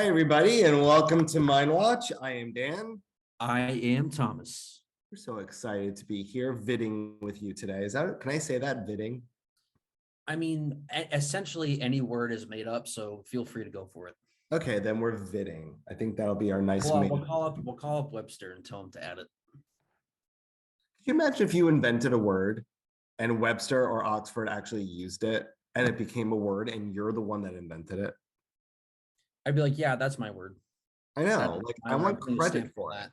Hi, everybody, and welcome to Mindwatch. I am Dan. I am Thomas. We're so excited to be here viding with you today. Can I say that, viding? I mean, essentially any word is made up, so feel free to go for it. Okay, then we're viding. I think that'll be our nice We'll call up Webster and tell him to add it. Can you imagine if you invented a word and Webster or Oxford actually used it and it became a word and you're the one that invented it? I'd be like, yeah, that's my word. I know, I want credit for that.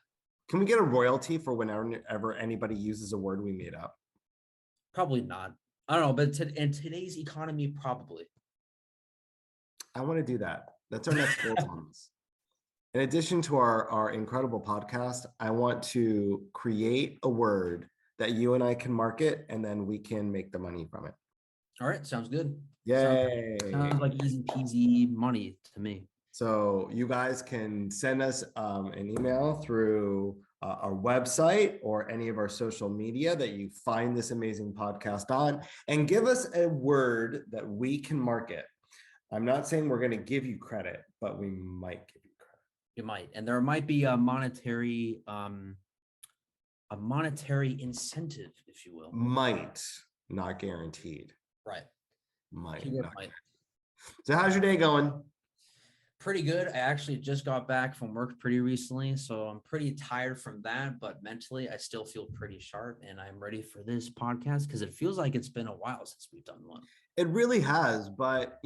Can we get a royalty for whenever anybody uses a word we made up? Probably not. I don't know, but in today's economy, probably. I want to do that. That's our next goal, Thomas. In addition to our incredible podcast, I want to create a word that you and I can market, and then we can make the money from it. All right, sounds good. Yay. Sounds like easy peasy money to me. So you guys can send us an email through our website or any of our social media that you find this amazing podcast on, and give us a word that we can market. I'm not saying we're going to give you credit, but we might give you credit. You might, and there might be a monetary incentive, if you will. Might, not guaranteed. Right. Might. So how's your day going? Pretty good. I actually just got back from work pretty recently, so I'm pretty tired from that, but mentally I still feel pretty sharp and I'm ready for this podcast because it feels like it's been a while since we've done one. It really has, but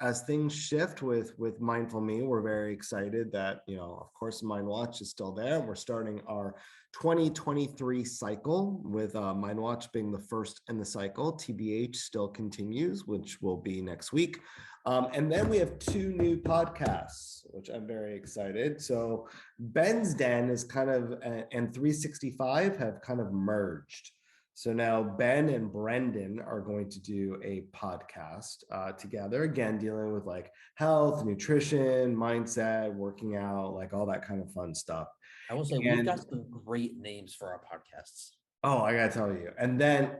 as things shift with Mindful Me, we're very excited that of course Mindwatch is still there. We're starting our 2023 cycle with Mindwatch being the first in the cycle. TBH still continues, which will be next week. And then we have two new podcasts, which I'm very excited. So Ben's Den is and 365 have kind of merged. So now Ben and Brendan are going to do a podcast together, again, dealing with like health, nutrition, mindset, working out, like all that kind of fun stuff. I will say we've got some great names for our podcasts. Oh, I got to tell you. And then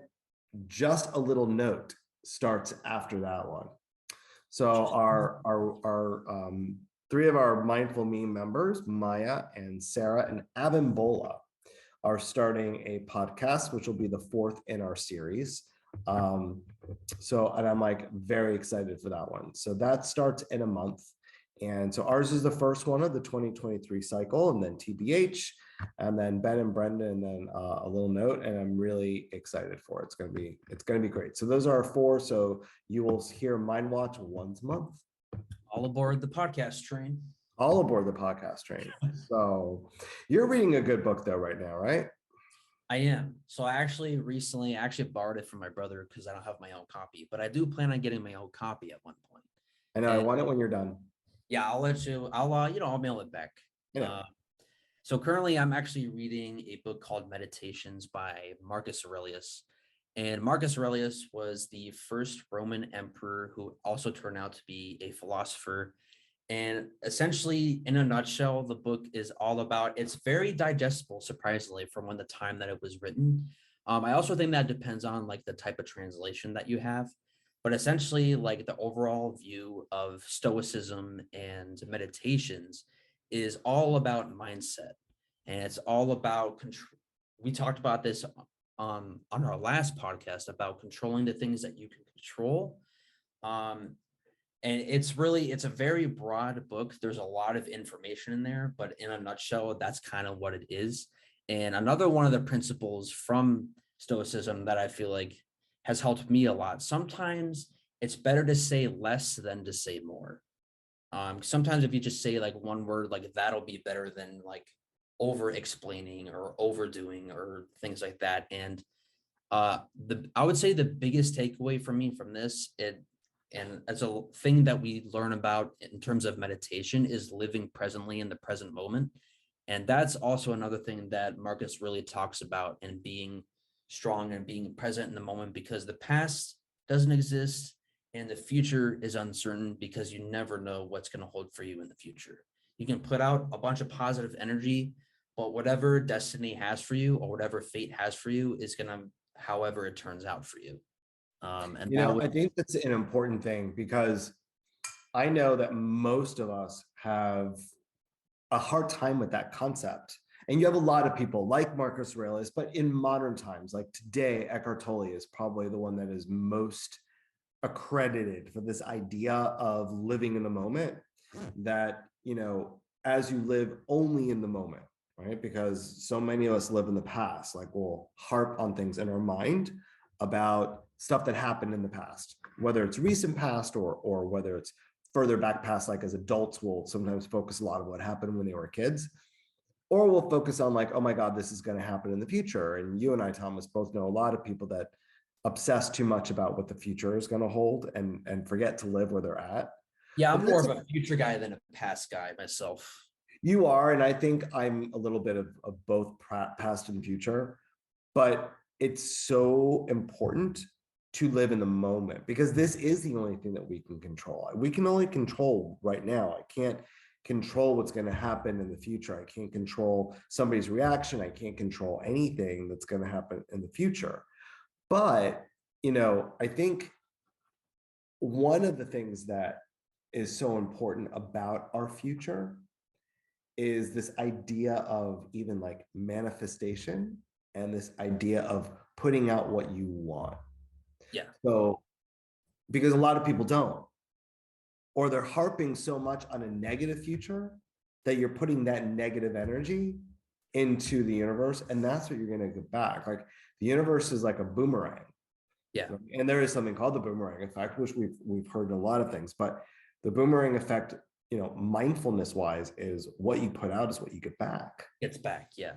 just a little note starts after that one. So our three of our Mindful Me members, Maya and Sarah and Abimbola, are starting a podcast, which will be the fourth in our series. And I'm like very excited for that one. So that starts in a month. And so ours is the first one of the 2023 cycle, and then TBH, and then Ben and Brendan, and then a little note. And I'm really excited for it. It's gonna be great. So those are our four. So you will hear Mindwatch once a month. All aboard the podcast train. All aboard the podcast train. So you're reading a good book though right now, right? I am. So I actually borrowed it from my brother because I don't have my own copy, but I do plan on getting my own copy at one point. I know. I want it when you're done. Yeah, I'll let you. I'll mail it back. Yeah. So currently I'm actually reading a book called Meditations by Marcus Aurelius. And Marcus Aurelius was the first Roman emperor who also turned out to be a philosopher. And essentially, in a nutshell, the book is all about, it's very digestible, surprisingly, from when the time that it was written. I also think that depends on like the type of translation that you have. But essentially, like the overall view of Stoicism and meditations is all about mindset. And it's all about control. We talked about this on our last podcast about controlling the things that you can control. And it's a very broad book. There's a lot of information in there, but in a nutshell, that's kind of what it is. And another one of the principles from Stoicism that I feel like has helped me a lot. Sometimes it's better to say less than to say more. Sometimes if you just say like one word, like that'll be better than like over explaining or overdoing or things like that. And I would say the biggest takeaway for me from this, and as a thing that we learn about in terms of meditation, is living presently in the present moment. And that's also another thing that Marcus really talks about, and being strong and being present in the moment, because the past doesn't exist and the future is uncertain because you never know what's going to hold for you in the future. You can put out a bunch of positive energy, but whatever destiny has for you or whatever fate has for you is going to, however it turns out for you. I think that's an important thing, because I know that most of us have a hard time with that concept. And you have a lot of people like Marcus Aurelius, but in modern times, like today, Eckhart Tolle is probably the one that is most accredited for this idea of living in the moment, that, as you live only in the moment, right? Because so many of us live in the past, like we'll harp on things in our mind about stuff that happened in the past, whether it's recent past or whether it's further back past, like as adults, we'll sometimes focus a lot of what happened when they were kids, or we'll focus on like, oh my God, this is going to happen in the future. And you and I, Thomas, both know a lot of people that obsess too much about what the future is going to hold and forget to live where they're at. Yeah, But I'm more of a future guy than a past guy myself. you are, and I think I'm a little bit of both past and future, but it's so important to live in the moment, because this is the only thing that we can control. We can only control right now. I can't control what's going to happen in the future. I can't control somebody's reaction. I can't control anything that's going to happen in the future. But, I think one of the things that is so important about our future is this idea of even like manifestation, and this idea of putting out what you want. Yeah. So, because a lot of people don't, or they're harping so much on a negative future that you're putting that negative energy into the universe, and that's what you're going to get back. Like the universe is like a boomerang. Yeah. And there is something called the boomerang effect, which we've heard a lot of things, but the boomerang effect, mindfulness wise, is what you put out is what you get back. It's back. Yeah.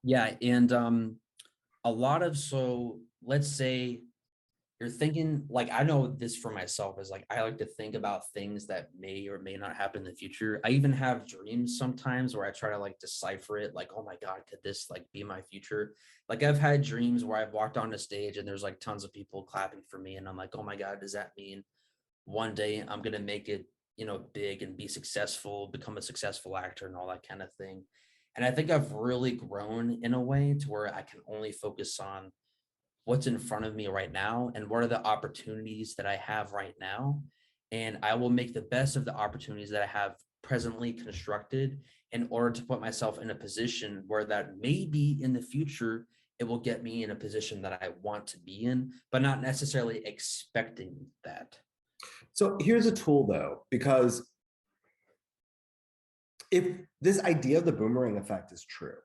Yeah. And so let's say you're thinking, like, I know this for myself is like, I like to think about things that may or may not happen in the future. I even have dreams sometimes where I try to like decipher it, like, oh my God, could this like be my future? Like I've had dreams where I've walked on a stage and there's like tons of people clapping for me. And I'm like, oh my God, does that mean one day I'm going to make it, big and be successful, become a successful actor and all that kind of thing. And I think I've really grown in a way to where I can only focus on what's in front of me right now and what are the opportunities that I have right now. And I will make the best of the opportunities that I have presently constructed in order to put myself in a position where that maybe in the future, it will get me in a position that I want to be in, but not necessarily expecting that. So here's a tool though, because if this idea of the boomerang effect is true,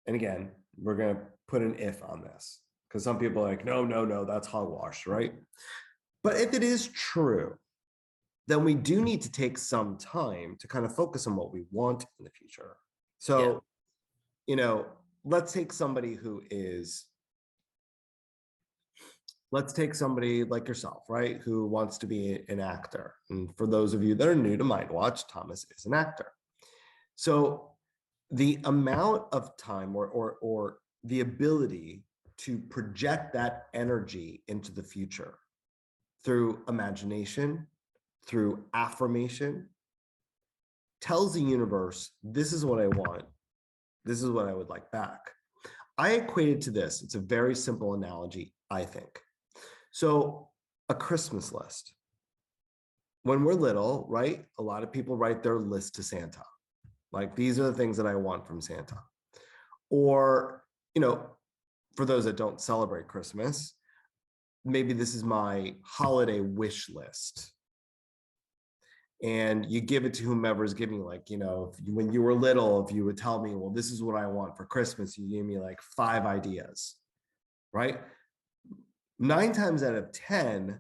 and again, we're going to put an if on this, because some people are like, no, that's hogwash, right? But if it is true, then we do need to take some time to kind of focus on what we want in the future. So, let's take somebody like yourself, right? Who wants to be an actor. And for those of you that are new to Mindwatch, Thomas is an actor. So the amount of time or the ability to project that energy into the future through imagination, through affirmation, tells the universe, this is what I want. This is what I would like back. I equate it to this. It's a very simple analogy, I think. So a Christmas list. When we're little, right? A lot of people write their list to Santa. Like, these are the things that I want from Santa. Or, for those that don't celebrate Christmas, maybe this is my holiday wish list. And you give it to whomever's giving, like, when you were little, if you would tell me, well, this is what I want for Christmas, you gave me like 5 ideas, right? 9 times out of 10,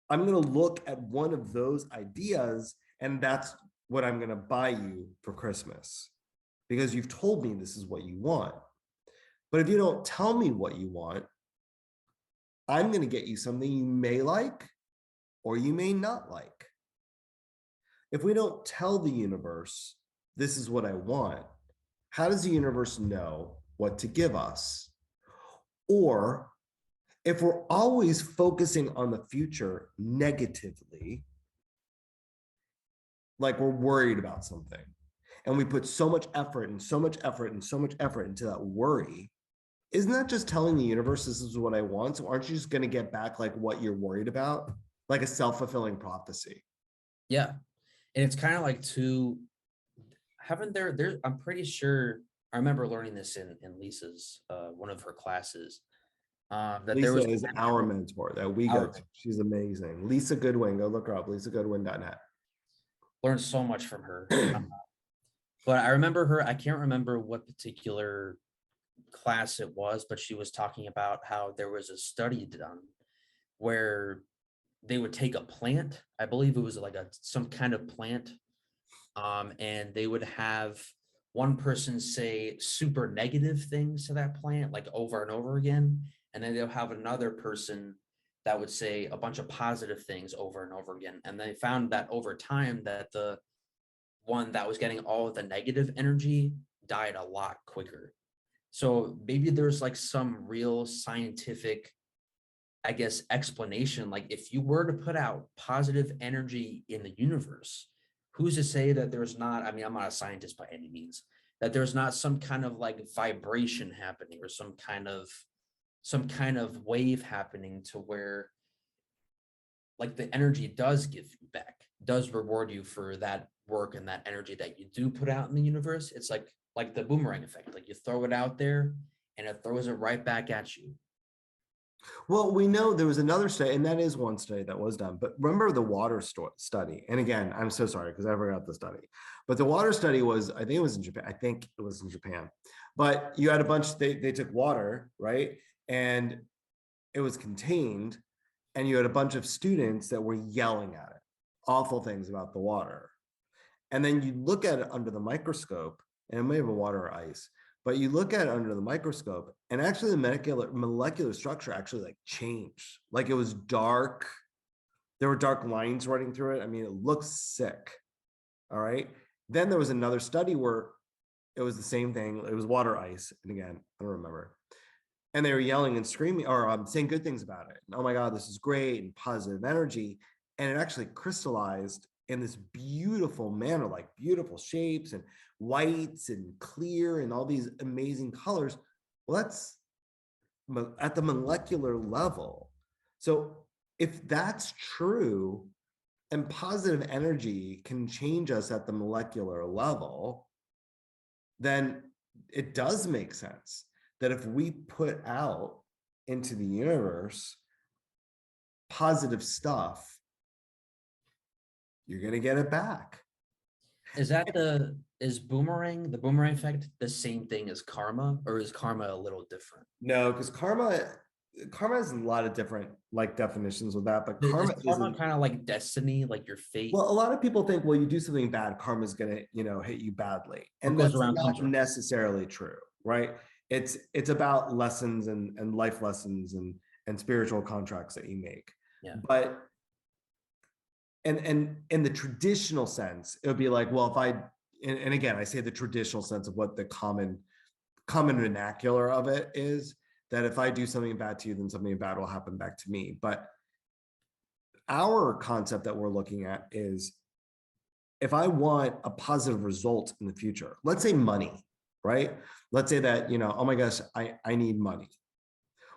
I'm going to look at one of those ideas, and that's what I'm going to buy you for Christmas, because you've told me this is what you want. But if you don't tell me what you want, I'm going to get you something you may like or you may not like. If we don't tell the universe, this is what I want, how does the universe know what to give us? Or if we're always focusing on the future negatively, like we're worried about something, and we put so much effort and so much effort and so much effort into that worry, isn't that just telling the universe this is what I want? So aren't you just going to get back like what you're worried about? Like a self-fulfilling prophecy. Yeah. And it's kind of like two, haven't there, I'm pretty sure I remember learning this in Lisa's one of her classes. That there Lisa was is our mentor that we go our to. She's amazing. Lisa Goodwin, go look her up, lisagoodwin.net. learned so much from her. But I remember her, I can't remember what particular class it was, but she was talking about how there was a study done where they would take a plant, I believe it was like some kind of plant, and they would have one person say super negative things to that plant like over and over again, and then they'll have another person that would say a bunch of positive things over and over again, and they found that over time that the one that was getting all of the negative energy died a lot quicker. So maybe there's like some real scientific, I guess, explanation. Like if you were to put out positive energy in the universe, who's to say that there's not, I mean, I'm not a scientist by any means, that there's not some kind of like vibration happening or some kind of wave happening to where like the energy does give you back, does reward you for that work and that energy that you do put out in the universe. It's like the boomerang effect. Like you throw it out there and it throws it right back at you. Well, we know there was another study, and that is one study that was done. But remember the water study. And again, I'm so sorry because I forgot the study. But the water study was, I think it was in Japan. I think it was in Japan. But you had a bunch, they took water, right? And it was contained, and you had a bunch of students that were yelling at it, awful things about the water. And then you look at it under the microscope, and it may have been water or ice, but you look at it under the microscope, and actually the molecular structure actually like changed. Like it was dark. There were dark lines running through it. I mean, it looks sick. All right. Then there was another study where it was the same thing. It was water, ice. And again, I don't remember. And they were yelling and screaming or saying good things about it. And, oh my God, this is great and positive energy. And it actually crystallized in this beautiful manner, like beautiful shapes and whites and clear and all these amazing colors. Well, that's at the molecular level. So if that's true and positive energy can change us at the molecular level, then it does make sense that if we put out into the universe positive stuff, you're going to get it back. Is the boomerang effect the same thing as karma, or is karma a little different? No, because karma has a lot of different like definitions with that, but Is karma karma isn't. kind of like destiny, like your fate? Well, a lot of people think, well, you do something bad, karma's gonna, hit you badly, What and goes that's around comes not around. necessarily true, right? It's about lessons and life lessons and spiritual contracts that you make. Yeah. But and in the traditional sense, it would be like, well, if I and again, I say the traditional sense of what the common vernacular of it is, that if I do something bad to you, then something bad will happen back to me. But our concept that we're looking at is if I want a positive result in the future, let's say money, right? Let's say that, oh my gosh, I need money.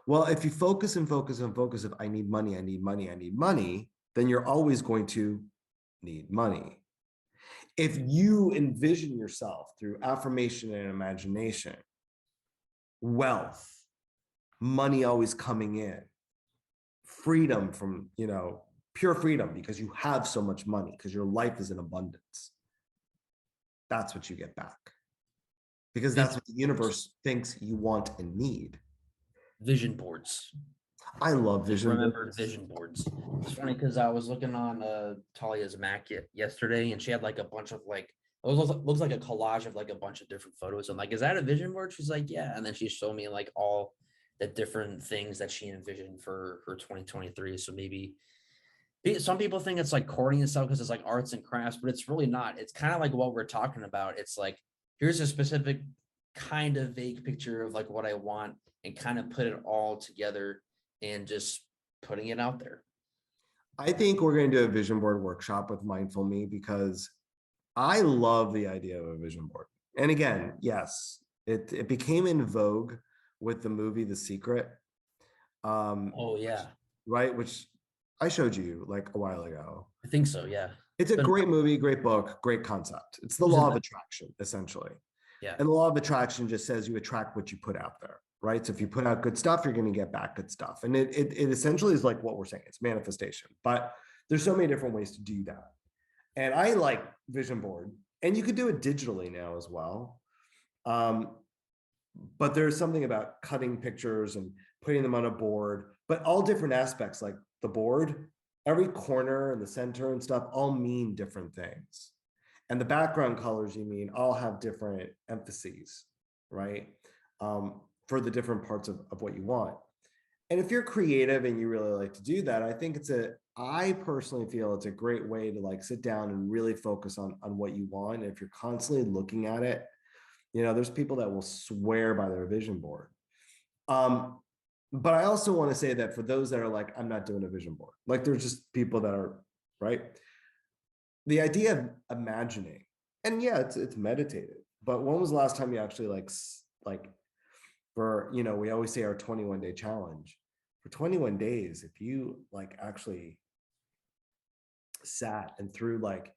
Well, if you focus and focus and focus, if I need money, I need money, I need money, then you're always going to need money. If you envision yourself through affirmation and imagination, wealth, money always coming in, freedom from, pure freedom because you have so much money because your life is in abundance. That's what you get back because that's what the universe thinks you want and need. Vision boards. I love vision Remembered boards. vision boards. It's funny because I was looking on Talia's Mac yesterday, and she had like a bunch of like it looks like a collage of like a bunch of different photos. I'm like, is that a vision board? She's like, yeah. And then she showed me like all the different things that she envisioned for her 2023. So maybe some people think it's like corny and stuff because it's like arts and crafts, but it's really not. It's kind of like what we're talking about. It's like here's a specific kind of vague picture of like what I want and kind of put it all together and just putting it out there. I think we're going to do a vision board workshop with Mindful Me because I love the idea of a vision board. And again, yes, it became in vogue with the movie The Secret. Oh yeah, Right, which I showed you like a while ago. I think so. Yeah. It's a But great movie, great book, great concept. It's the who's law in of that? attraction, essentially. Yeah. And the law of attraction just says you attract what you put out there, right? So if you put out good stuff, you're going to get back good stuff. And it essentially is like what we're saying. It's manifestation. But there's so many different ways to do that. And I like vision board, and you could do it digitally now as well. Um, but there's something about cutting pictures and putting them on a board, but all different aspects, like the board, every corner and the center and stuff all mean different things. And the background colors you mean all have different emphases, right? For the different parts of what you want. And if you're creative and you really like to do that, I think I personally feel it's a great way to like sit down and really focus on what you want. And if you're constantly looking at it, there's people that will swear by their vision board. But I also want to say that for those that are like, I'm not doing a vision board, like there's just people that are, right? The idea of imagining, and yeah, it's meditative, but when was the last time you actually like for, we always say our 21-day challenge. For 21 days, if you like actually sat and through like,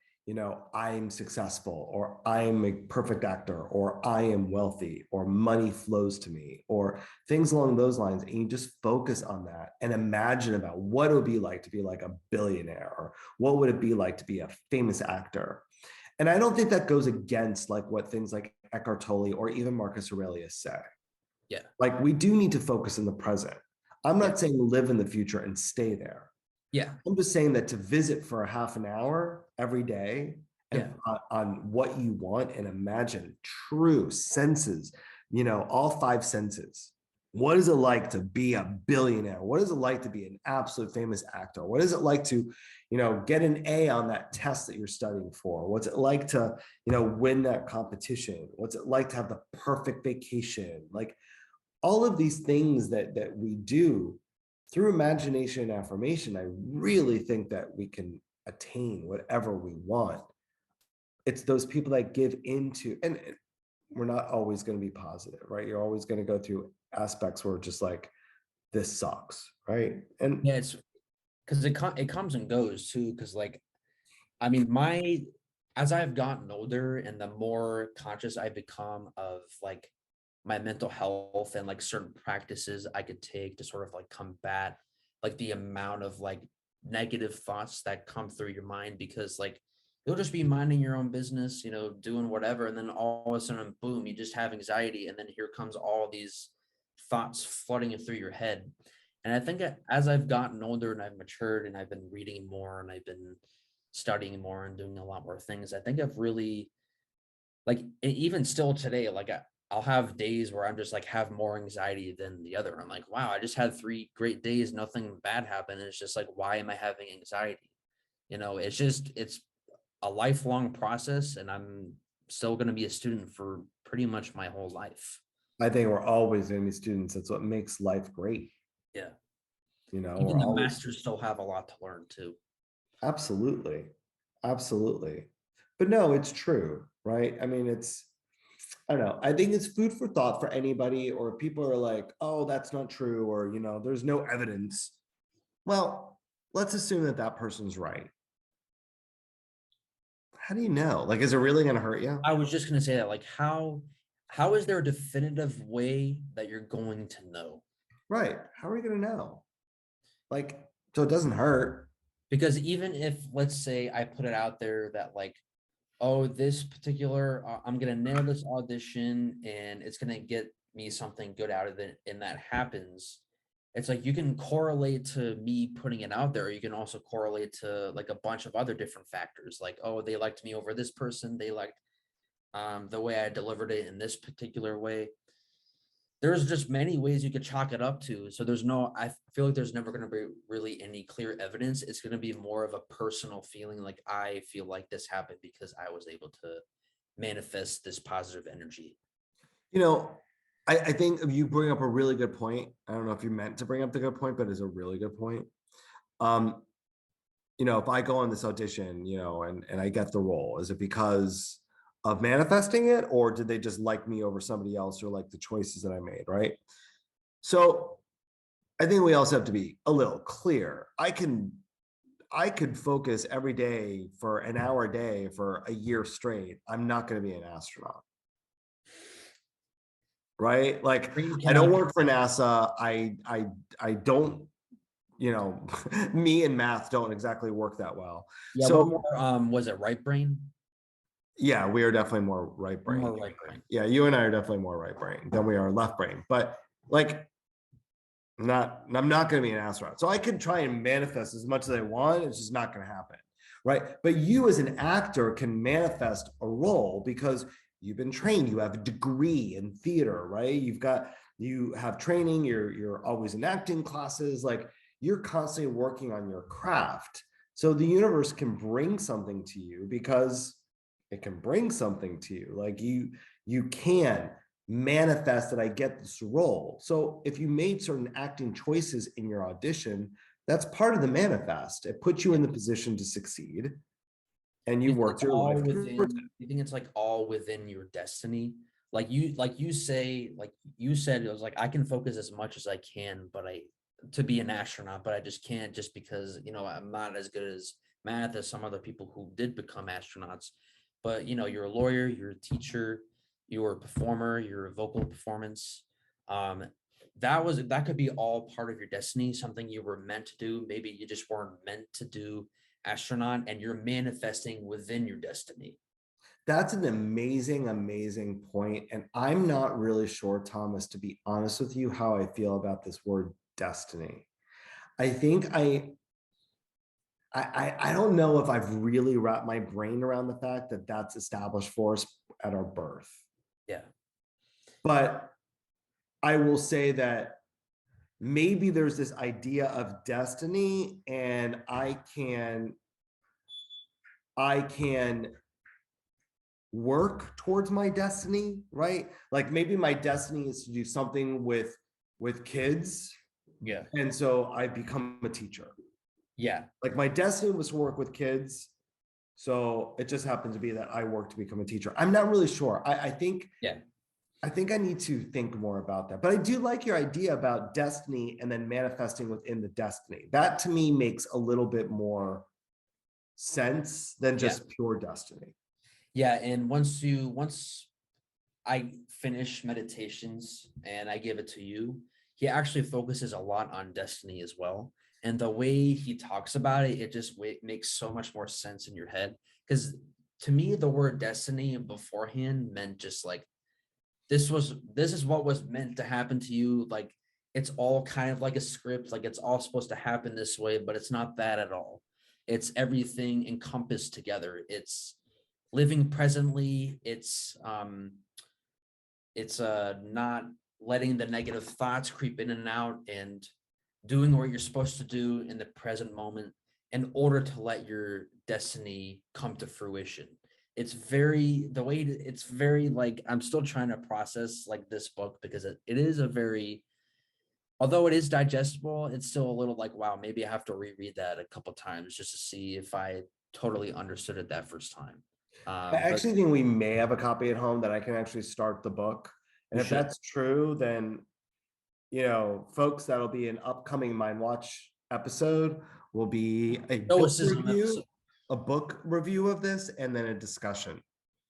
I'm successful, or I am a perfect actor, or I am wealthy, or money flows to me, or things along those lines. And you just focus on that and imagine about what it would be like to be like a billionaire, or what would it be like to be a famous actor. And I don't think that goes against like what things like Eckhart Tolle or even Marcus Aurelius say. Yeah. Like we do need to focus in the present. I'm Yeah. not saying live in the future and stay there. Yeah. I'm just saying that to visit for a half an hour every day and Yeah. on what you want, and imagine true senses, all five senses. What is it like to be a billionaire? What is it like to be an absolute famous actor? What is it like to, get an A on that test that you're studying for? What's it like to, win that competition? What's it like to have the perfect vacation? Like all of these things that we do through imagination and affirmation, I really think that we can attain whatever we want. It's those people that give into, and we're not always going to be positive, right? You're always going to go through aspects where just like, this sucks, right? And Yeah. It's because it comes and goes too. Because like, I mean, as I've gotten older and the more conscious I become of like my mental health and like certain practices I could take to sort of like combat like the amount of like negative thoughts that come through your mind, because like you'll just be minding your own business, doing whatever, and then all of a sudden, boom, you just have anxiety, and then here comes all these thoughts flooding through your head. And I think as I've gotten older and I've matured and I've been reading more and I've been studying more and doing a lot more things, I think I've really like even still today, like I'll have days where I'm just like have more anxiety than the other. I'm like, wow, I just had 3 great days, nothing bad happened. And it's just like, why am I having anxiety? It's a lifelong process, and I'm still going to be a student for pretty much my whole life. I think we're always going to be students. That's what makes life great. Yeah. We're Even the always, masters still have a lot to learn too. absolutely, absolutely. But no, it's true, right? I mean, I don't know. I think it's food for thought for anybody, or people are like, oh, that's not true, or, there's no evidence. Well, let's assume that that person's right. How do you know? Like, is it really going to hurt you? I was just going to say that, like, how is there a definitive way that you're going to know? Right. How are you going to know? Like, so it doesn't hurt. Because even if, let's say, I put it out there that like, oh, this particular, I'm gonna nail this audition and it's gonna get me something good out of it, and that happens. It's like you can correlate to me putting it out there, or you can also correlate to like a bunch of other different factors, like, oh, they liked me over this person, they liked the way I delivered it in this particular way. There's just many ways you could chalk it up to. So I feel like there's never going to be really any clear evidence. It's going to be more of a personal feeling. Like, I feel like this happened because I was able to manifest this positive energy. You know, I think you bring up a really good point. I don't know if you meant to bring up the good point, but it's a really good point. Um, if I go on this audition, and I get the role, is it because of manifesting it, or did they just like me over somebody else, or like the choices that I made, right? So I think we also have to be a little clear. I could focus every day for an hour a day for a year straight. I'm not going to be an astronaut. Right? Like Brain I don't cannot. work for NASA. I don't, you know, me and math don't exactly work that well. Yeah, we're So more was it right brain? yeah, we are definitely more right We're brain. more right brain. Yeah, you and I are definitely more right brain than we are left brain. But like I'm not going to be an astronaut. So I could try and manifest as much as I want. It's just not going to happen. Right. But you as an actor can manifest a role because you've been trained. You have a degree in theater, right? You have training, you're always in acting classes, like you're constantly working on your craft. So the universe can bring something to you because it can bring something to you. Like you can manifest that I get this role. So if you made certain acting choices in your audition, that's part of the manifest. It puts you in the position to succeed and you Is it worked your all life towards within, you think it's like all within your destiny? Like you say, like you said, it was like I can focus as much as I can, but I to be an astronaut, but I just can't just because, I'm not as good as math as some other people who did become astronauts. But you're a lawyer, you're a teacher, you're a performer, you're a vocal performance. Um, that could be all part of your destiny, something you were meant to do. Maybe you just weren't meant to do astronaut and you're manifesting within your destiny. That's an amazing, amazing point. And I'm not really sure, Thomas, to be honest with you, how I feel about this word destiny. I think I don't know if I've really wrapped my brain around the fact that that's established for us at our birth. Yeah. But I will say that maybe there's this idea of destiny and I can work towards my destiny, right? Like maybe my destiny is to do something with kids, Yeah. and so I become a teacher. Yeah. Like my destiny was to work with kids, so it just happened to be that I worked to become a teacher. I'm not really sure. Yeah. I think I need to think more about that. But I do like your idea about destiny and then manifesting within the destiny. That to me makes a little bit more sense than Yeah. just pure destiny. Yeah. And once I finish meditations and I give it to you, he actually focuses a lot on destiny as well. And the way he talks about it, it just makes so much more sense in your head. Because to me, the word destiny beforehand meant just like this is what was meant to happen to you. Like it's all kind of like a script, like it's all supposed to happen this way, but it's not that at all. It's everything encompassed together. It's living presently. It's not letting the negative thoughts creep in and out and doing what you're supposed to do in the present moment in order to let your destiny come to fruition. It's very the way it's very like I'm still trying to process like this book because it is a very, although it is digestible, it's still a little like wow, maybe I have to reread that a couple times just to see if I totally understood it that first time. I But actually think we may have a copy at home that I can actually start the book. And we if should. that's true, then, folks, that'll be an upcoming Mindwatch episode, will be Stoicism episode. a book review of this, and then a discussion.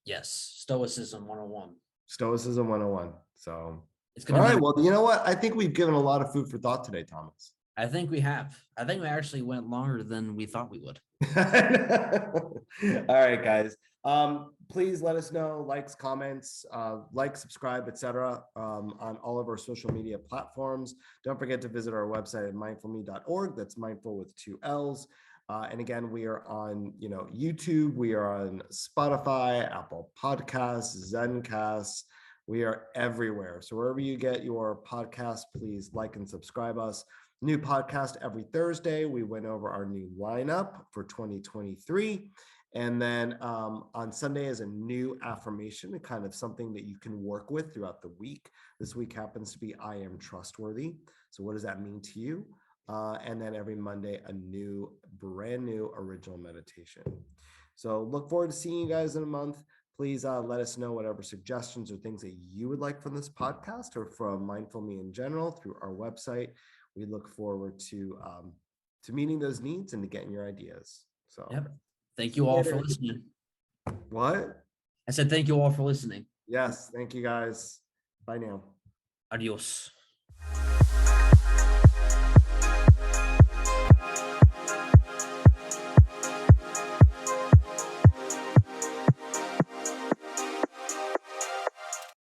Yes, Stoicism 101. Stoicism 101. So, It's all gonna right. be. Well, you know what? I think we've given a lot of food for thought today, Thomas. I think we have. I think we actually went longer than we thought we would. All right, guys. Please let us know, likes, comments, like, subscribe, etc. On all of our social media platforms. Don't forget to visit our website at mindfullme.org. That's mindful with 2 L's. And again, we are on, YouTube. We are on Spotify, Apple Podcasts, Zencast. We are everywhere. So wherever you get your podcast, please like and subscribe us. New podcast every Thursday. We went over our new lineup for 2023. And then on Sunday is a new affirmation, kind of something that you can work with throughout the week. This week happens to be I am trustworthy. So what does that mean to you? And then every Monday, a brand new original meditation. So look forward to seeing you guys in a month. Please let us know whatever suggestions or things that you would like from this podcast or from Mindful Me in general through our website. We look forward to meeting those needs and to getting your ideas. So Yep. Thank you all for later. listening. What? I said thank you all for listening. Yes, thank you guys. Bye now. Adios.